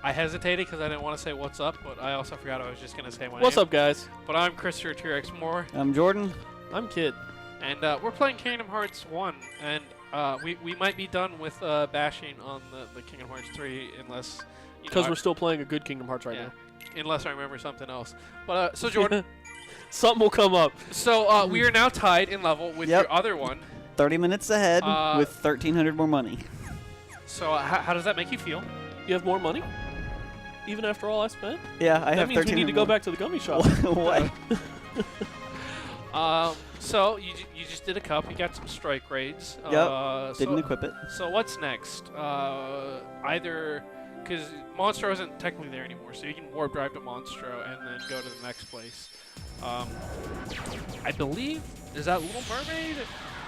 I hesitated because I didn't want to say what's up, but I also forgot I was just going to say my What's name. up, guys? But I'm Christopher T-Rex Moore, I'm Jordan. I'm Kid. and we're playing Kingdom Hearts 1, and we might be done with bashing on the Kingdom Hearts 3 unless... Because we're still playing a good Kingdom Hearts right now. Unless I remember something else. But so Jordan, Something will come up. so we are now tied in level with Yep. your other one. 30 minutes ahead Uh, with 1,300 more money. So how does that make you feel? You have more money? Even after all I spent? Yeah, I That have means we 1,300 need to go more. back to the gummy shop. What? So you just did a cup. You got some strike raids. Yep. Didn't so, equip it. So what's next? Either because Monstro isn't technically there anymore, so you can warp drive to Monstro and then go to the next place. I believe is that Little Mermaid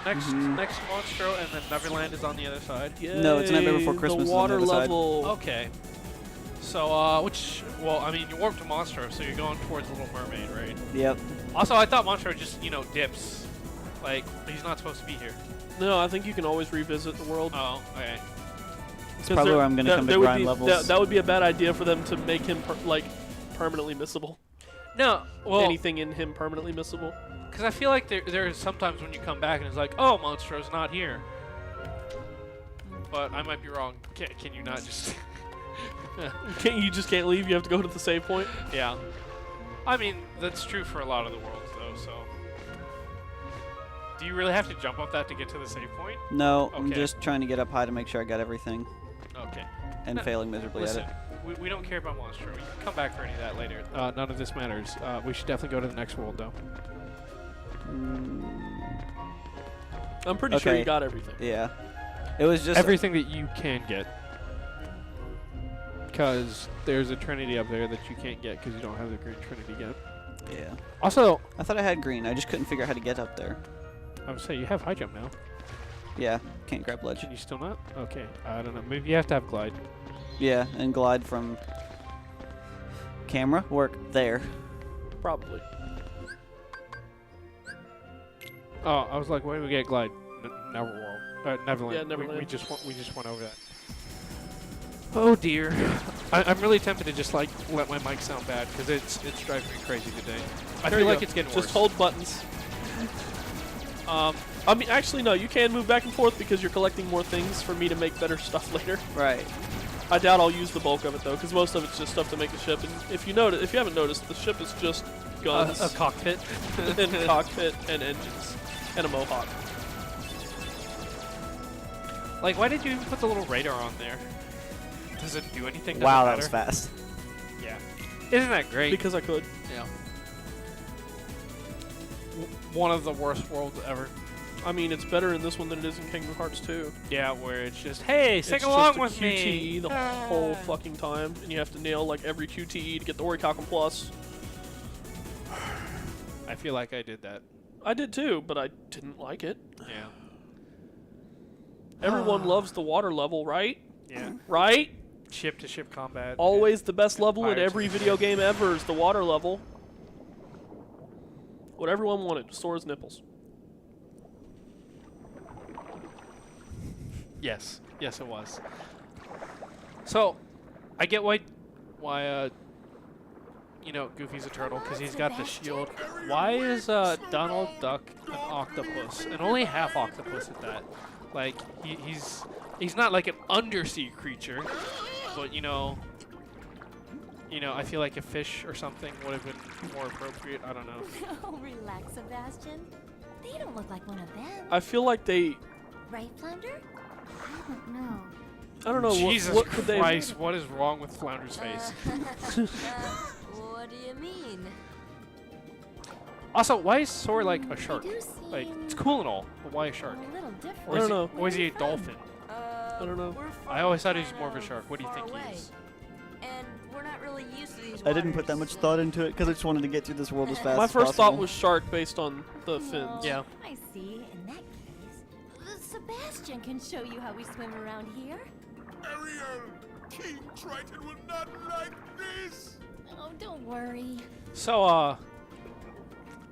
next next Monstro, and then Neverland is on the other side. No, it's Nightmare Before Yay, Christmas is The on the water other side. level. Okay. So well, I mean, you warp to Monstro, so you're going towards Little Mermaid, right? Yep. Also, I thought Monstro just dips. Like he's not supposed to be here. No, I think you can always revisit the world. Oh, okay. It's probably where I'm going to come to grind levels. That would be a bad idea for them to make him permanently missable. No, well, Anything in him permanently missable. because I feel like there's sometimes when you come back and it's like, oh, Monstro's not here. But I might be wrong. Can you not just? You just can't leave. You have to go to the save point. Yeah. I mean, that's true for a lot of the worlds, though. So, do you really have to jump up that to get to the save point? No, I'm Okay. just trying to get up high to make sure I got everything Okay. and No, failing miserably Listen, at it. we don't care about Monstro. You can come back for any of that later. None of this matters. We should definitely go to the next world, though. I'm pretty sure Okay. you got everything. Yeah. It was just... Everything that you can get. Because there's a Trinity up there that you can't get because you don't have the Green Trinity yet. Yeah. Also, I thought I had green. I just couldn't figure out how to get up there. I would say you have high jump now. Yeah. Can't grab ledge. Can you still not? Okay, I don't know. Maybe you have to have glide. Yeah, and glide from camera work there. Probably. Oh, I was like, where do we get glide? Neverworld. Neverland. Yeah, Neverland. We just went over that. Oh dear. I'm really tempted to just like let my mic sound bad because it's driving me crazy today. I There feel you like go. it's getting Just worse. hold buttons. I mean, actually, no. You can move back and forth because you're collecting more things for me to make better stuff later. Right. I doubt I'll use the bulk of it though, because most of it's just stuff to make the ship. And if you haven't noticed, the ship is just guns, a cockpit. and cockpit, and engines, and a mohawk. Like, why did you even put the little radar on there? Does it do anything? Wow, Does it that was matter? fast. Yeah. Isn't that great? Because I could. Yeah. One of the worst worlds ever. I mean, it's better in this one than it is in Kingdom Hearts 2. Yeah, where it's just, hey, sing It's along just a with QTE me. the whole fucking time, and you have to nail like every QTE to get the Orichalcum Plus. I feel like I did that. I did too, but I didn't like it. Yeah. Everyone loves the water level, right? Yeah. Right? Ship-to-ship combat. Always the best level in Pirates every of- video game ever is the water level. What everyone wanted, Sora's nipples. Yes. Yes, it was. So, I get why Goofy's a turtle, because he's got the shield. Why is Donald Duck an octopus? And only half octopus at that. Like, he's not like an undersea creature, but I feel like a fish or something would have been more appropriate. I don't know. Oh, relax, Sebastian. They don't look like one of them. I feel like they... Right, Flounder? I don't know. I don't know, Jesus what could they... Christ, what is wrong with Flounder's face? What do you mean? Also, why is Sora like a shark? They do Like, seem it's cool and all, but why a shark? a little different. Or I is don't he, know. or is he a dolphin? I don't know. I always thought he was more of a shark. What do you think he is? And we're not really used to these I didn't put that waters. much thought into it because I just wanted to get through this world as fast My as first possible. thought was shark based on the fins. Well, Yeah. I see. In that case, Sebastian can show you how we swim around here. Ariel! King Triton will not like this! Oh, don't worry. So,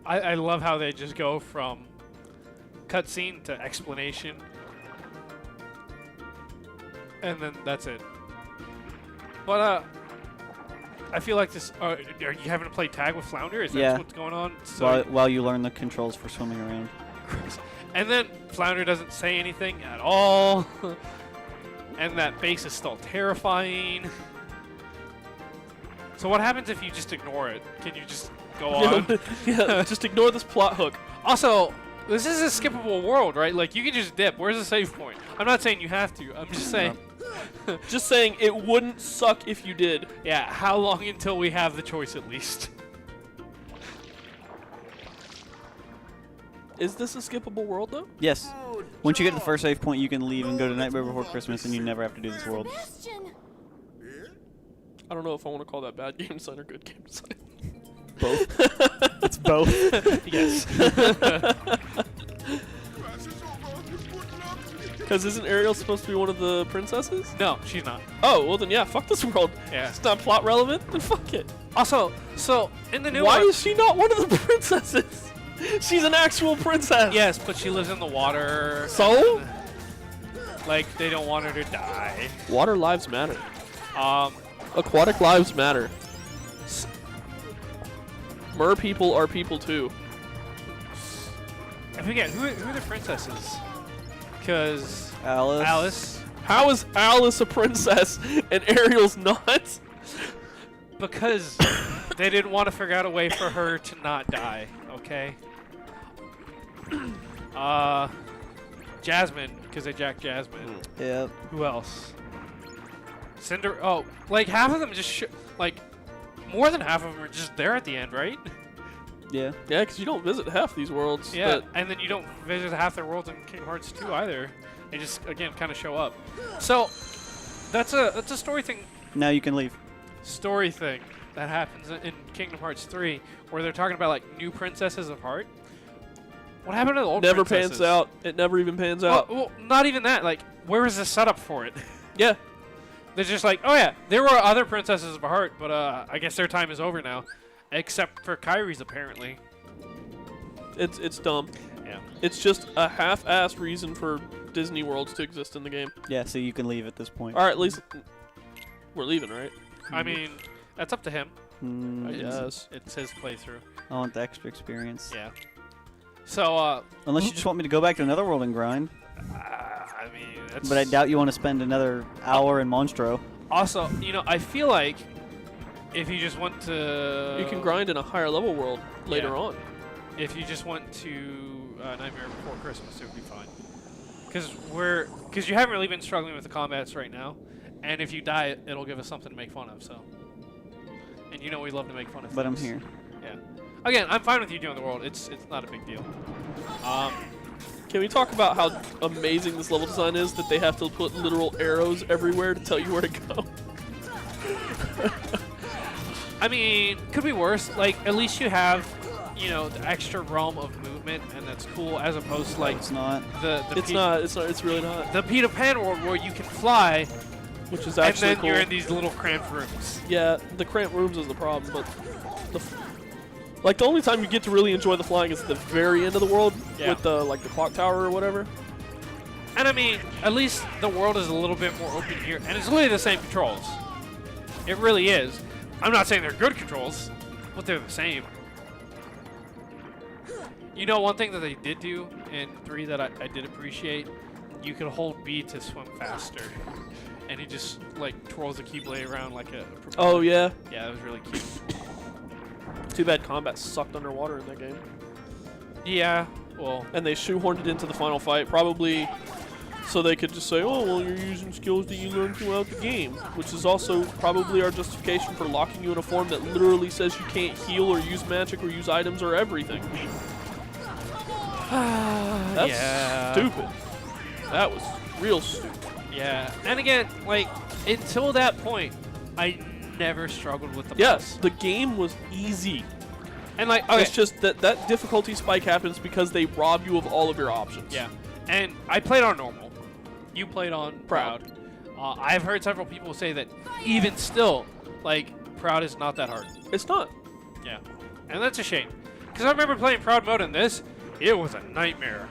I love how they just go from cutscene to explanation, and then that's it. But I feel like this. Are you having to play tag with Flounder? Is that Yeah. what's going on? So While you learn the controls for swimming around. and then Flounder doesn't say anything at all, and that base is still terrifying. So what happens if you just ignore it? Can you just go on? Yeah, just ignore this plot hook. Also, this is a skippable world, right? Like, you can just dip. Where's the save point? I'm not saying you have to. I'm just saying, Just saying, it wouldn't suck if you did. yeah, how long until we have the choice at least? Is this a skippable world, though? Yes. Once you get to the first save point, you can leave and go to Nightmare Before Christmas, and you never have to do this world. Sebastian! I don't know if I want to call that bad game design or good game design. Both. It's both. Yes. Class is over. Good luck. Because isn't Ariel supposed to be one of the princesses? No, she's not. Oh, well then yeah, fuck this world. Yeah. It's not plot relevant, then fuck it. Also, so in the new Why one, is she not one of the princesses? She's an actual princess. yes, but she lives in the water. So? Like, they don't want her to die. Water lives matter. Um, Aquatic lives matter. Mer people are people too. I forget who are the princesses? Because Alice. Alice, How is Alice a princess and Ariel's not? because they didn't want to figure out a way for her to not die. Okay. Jasmine, because they jacked Jasmine. Yep. Who else? Cinder. Oh, like half of them just like more than half of them are just there at the end, right? Yeah. Yeah, because you don't visit half these worlds. Yeah, but and then you don't visit half their worlds in Kingdom Hearts 2 either. They just again kind of show up. So that's a story thing. Now you can leave. Story thing that happens in Kingdom Hearts 3, where they're talking about like new princesses of heart. What happened to the old never princesses? pans out. It never even pans out. Well, not even that. Like, where is the setup for it? Yeah. They're just like, oh yeah, there were other princesses of heart, but I guess their time is over now, except for Kyrie's apparently. It's dumb. Yeah. It's just a half-assed reason for Disney worlds to exist in the game. Yeah, so you can leave at this point. All right, at least we're leaving, right? I mean, that's up to him. Mm, Yes. It's his playthrough. I want the extra experience. Yeah. So, Unless you just want me to go back to another world and grind. I mean, that's. But I doubt you want to spend another hour in Monstro. Also, I feel like if you just want to. You can grind in a higher level world later Yeah. on. If you just went to Nightmare Before Christmas, it would be fine. Because you haven't really been struggling with the combats right now, and if you die, it'll give us something to make fun of. So, and we love to make fun of. But I'm things. here. Yeah. Again, I'm fine with you doing the world. It's not a big deal. Can we talk about how amazing this level design is? That they have to put literal arrows everywhere to tell you where to go. I mean, could be worse. Like, at least you have, the extra realm of movement, and that's cool. As opposed to like It's not. the It's not. It's not. It's really not. the Peter Pan world where you can fly, Which is and actually then cool. you're in these little cramped rooms. Yeah, the cramped rooms is the problem, but the only time you get to really enjoy the flying is at the very end of the world Yeah. with the clock tower or whatever. And I mean, at least the world is a little bit more open here, and it's literally the same controls. It really is. I'm not saying they're good controls, but they're the same. One thing that they did do in 3 that I did appreciate, you could hold B to swim faster. And he just, twirls the Keyblade around like a propeller. Oh yeah. Yeah, that was really cute. Too bad combat sucked underwater in that game. Yeah, well, And they shoehorned it into the final fight, probably so they could just say, oh, well, you're using skills that you learned throughout the game, which is also probably our justification for locking you in a form that literally says you can't heal or use magic or use items or everything. That's yeah. stupid. That was real stupid. Yeah. And again, until that point, I never struggled with the Yes, boss. the game was easy. And okay. It's just that difficulty spike happens because they rob you of all of your options. Yeah, and I played on normal. You played on Proud. I've heard several people say that even still, Proud is not that hard. It's not. Yeah, and that's a shame. Because I remember playing Proud mode in this, it was a nightmare.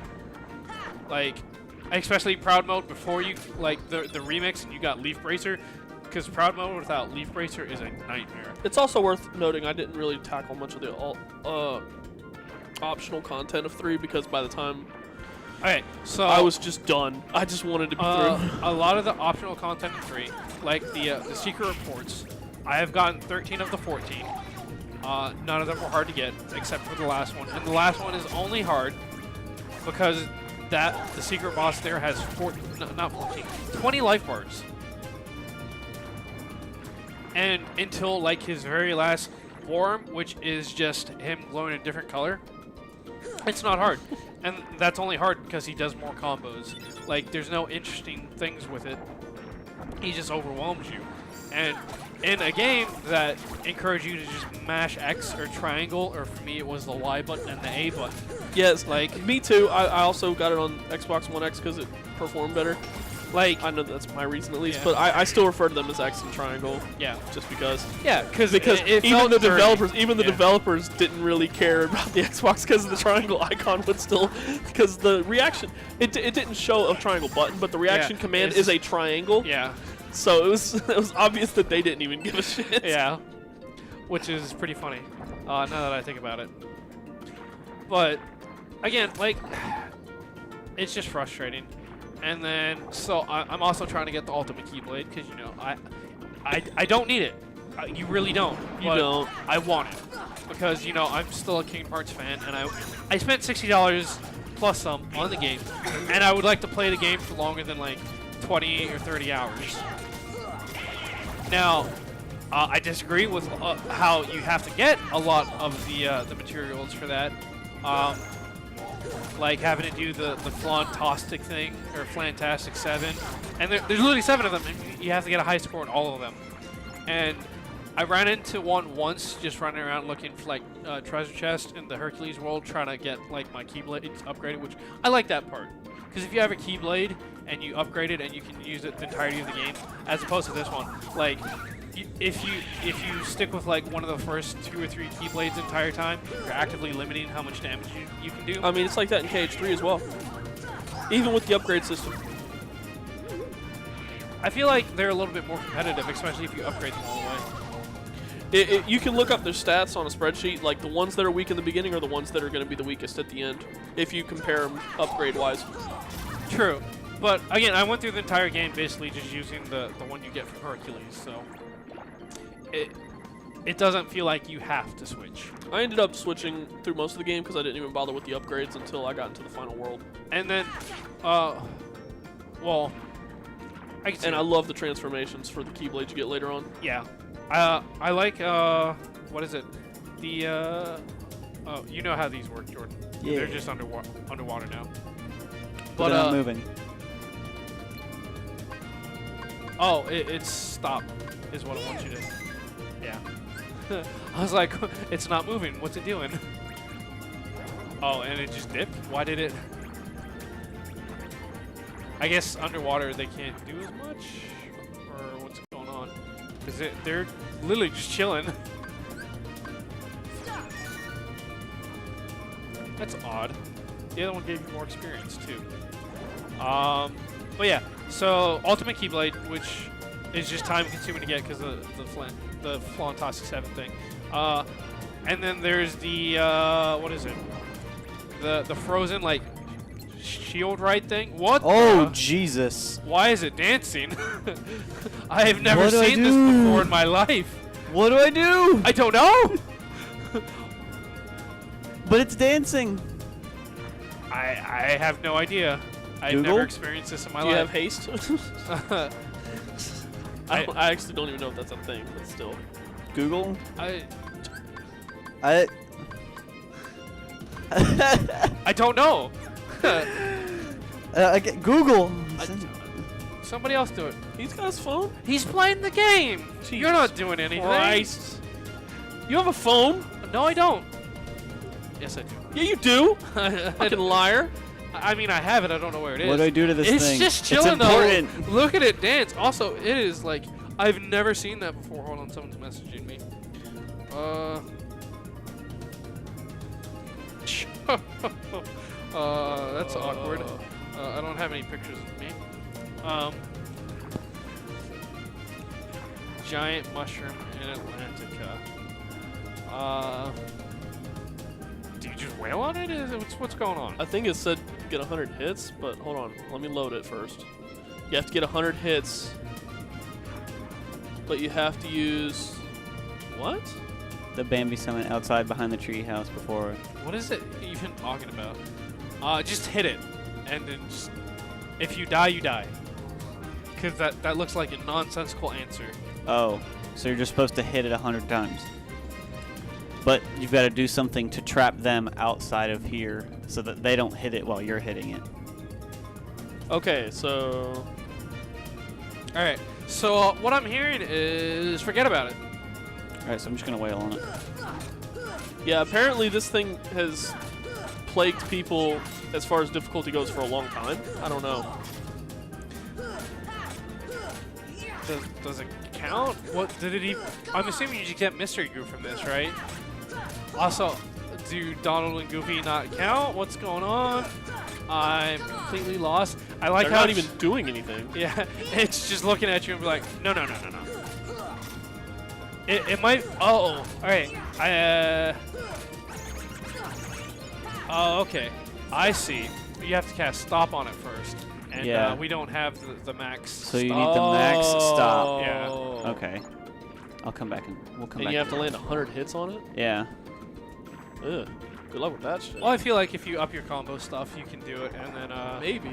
Especially Proud mode before you, the remix and you got Leaf Bracer. because Proud Mode without Leaf Bracer is a nightmare. It's also worth noting I didn't really tackle much of the optional content of 3 because by the time Okay, so I was just done, I just wanted to be through. a lot of the optional content in 3, like the secret reports, I have gotten 13 of the 14. None of them were hard to get, except for the last one. And the last one is only hard because the secret boss there has 20 life bars. And until like his very last form, which is just him glowing a different color, it's not hard. And that's only hard because he does more combos. Like, there's no interesting things with it. He just overwhelms you. And in a game that encourages you to just mash X or triangle, or for me it was the Y button and the A button. Yes, like me too. I also got it on Xbox One X because it performed better. Like, I know that's my reason at least, Yeah. but I still refer to them as X and triangle yeah. just because. Yeah, because Because it even felt the dirty. developers, even the Yeah. developers didn't really care about the Xbox because the triangle icon would still, because the reaction, it didn't show a triangle button, but the reaction command it's- is a triangle. Yeah, So it was obvious that they didn't even give a shit. yeah. Which is pretty funny, now that I think about it. But, again, like, it's just frustrating. And then, so I'm also trying to get the Ultimate Keyblade, because, you know, I don't need it. You really don't. You but don't. I want it. Because, you know, I'm still a Kingdom Hearts fan, and I spent $60 plus some on the game, and I would like to play the game for longer than, like, 20 or 30 hours. Now, I disagree with how you have to get a lot of the materials for that. Like having to do the Flantastic thing, or Flantastic 7. And there's literally 7 of them, and you have to get a high score in all of them. And I ran into one once, just running around looking for like treasure chest in the Hercules world, trying to get like my Keyblade upgraded, which I like that part. Because if you have a Keyblade and you upgrade it and you can use it the entirety of the game, as opposed to this one, like if you stick with like one of the first 2 or 3 Keyblades the entire time, you're actively limiting how much damage you can do. I mean, it's like that in KH3 as well. Even with the upgrade system. I feel like they're a little bit more competitive, especially if you upgrade them all the way. You can look up their stats on a spreadsheet. Like the ones that are weak in the beginning are the ones that are going to be the weakest at the end, if you compare them upgrade-wise. True. But again, I went through the entire game basically just using the one you get from Hercules, so it doesn't feel like you have to switch. I ended up switching through most of the game because I didn't even bother with the upgrades until I got into the final world. And then, well, I can see And it. I love the transformations for the Keyblade you get later on. Yeah. I like, what is it? The, oh, you know how these work, Jordan. Yeah. They're just underwater now. But they're not moving. Oh, it's stop is what I want you to. Yeah. I was like, it's not moving. What's it doing? Oh, and it just dipped? Why did it? I guess underwater they can't do as much? Or what's going on? Because they're literally just chilling. That's odd. The other one gave you more experience, too. But yeah, so Ultimate Keyblade, which is just time-consuming to get because of the Flantastic 7 thing. And then there's the, what is it? The frozen, like, shield ride thing? What? Oh, Jesus. Why is it dancing? I have never What do I seen this do? before in my life. What do I do? I don't know. But it's dancing. I have no idea. I've Google? never experienced this in my Do you have life. haste? I actually don't even know if that's a thing, but still. Google. I don't know. Google. Somebody else do it. He's got his phone? He's playing the game. Jesus You're not doing anything. Christ. You have a phone? No, I don't. Yes, I do. Yeah, you do. Fucking liar. I mean, I have it. I don't know where it is. What do I do to this It's thing? just chilling, it's important. though. Look at it dance. Also, it is like I've never seen that before. Hold on, someone's messaging me. That's awkward. I don't have any pictures of me. giant mushroom in Atlantica. Do you just wail on it? What's going on? I think it said get 100 hits, but hold on. Let me load it first. You have to get 100 hits, but you have to use... What? The Bambi summon outside behind the tree house before. What is it even talking about? Just hit it, and then just, if you die, you die. Because that looks like a nonsensical answer. Oh, so you're just supposed to hit it 100 times. But you've got to do something to trap them outside of here so that they don't hit it while you're hitting it. Okay, so... All right. So what I'm hearing is forget about it. All right, so I'm just going to wail on it. Yeah, apparently this thing has plagued people as far as difficulty goes for a long time. I don't know. Does it count? What did it even? I'm assuming you just get Mystery Group from this, right? Also, do Donald and Goofy not count? What's going on? I'm completely lost. I like They're how not even doing anything. Yeah, it's just looking at you and be like, no. It might. Oh, all right. Oh, okay. I see. You have to cast stop on it first, and Yeah. we don't have the max. So you stop. need the max stop. Yeah. Okay. I'll come back and we'll come And back. you have to land 100 hits on it? Yeah. Ugh. Good luck with that shit. Well, I feel like if you up your combo stuff, you can do it, and then Maybe.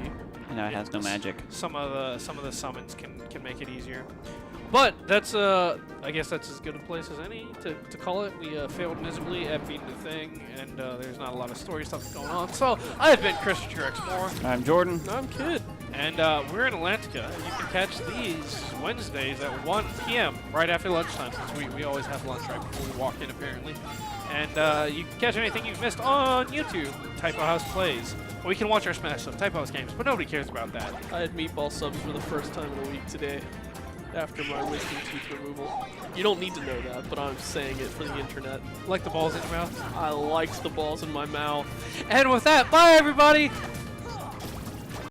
And now it has no magic. some of the summons can make it easier. But that's I guess that's as good a place as any to call it. We failed miserably at beating the thing, and there's not a lot of story stuff going on. So I've been Christopher X Moore, I'm Jordan. I'm Kid. and we're in Atlantica. You can catch these Wednesdays at 1 p.m. right after lunchtime, since we always have lunch right before we walk in apparently. And you can catch anything you've missed on YouTube. Typo House Plays. We can watch our Smash stuff, Typo House Games, but nobody cares about that. I had meatball subs for the first time in a week today after my wisdom tooth removal. You don't need to know that, but I'm saying it for the internet. Like the balls in your mouth. I liked the balls in my mouth. And with that, bye everybody!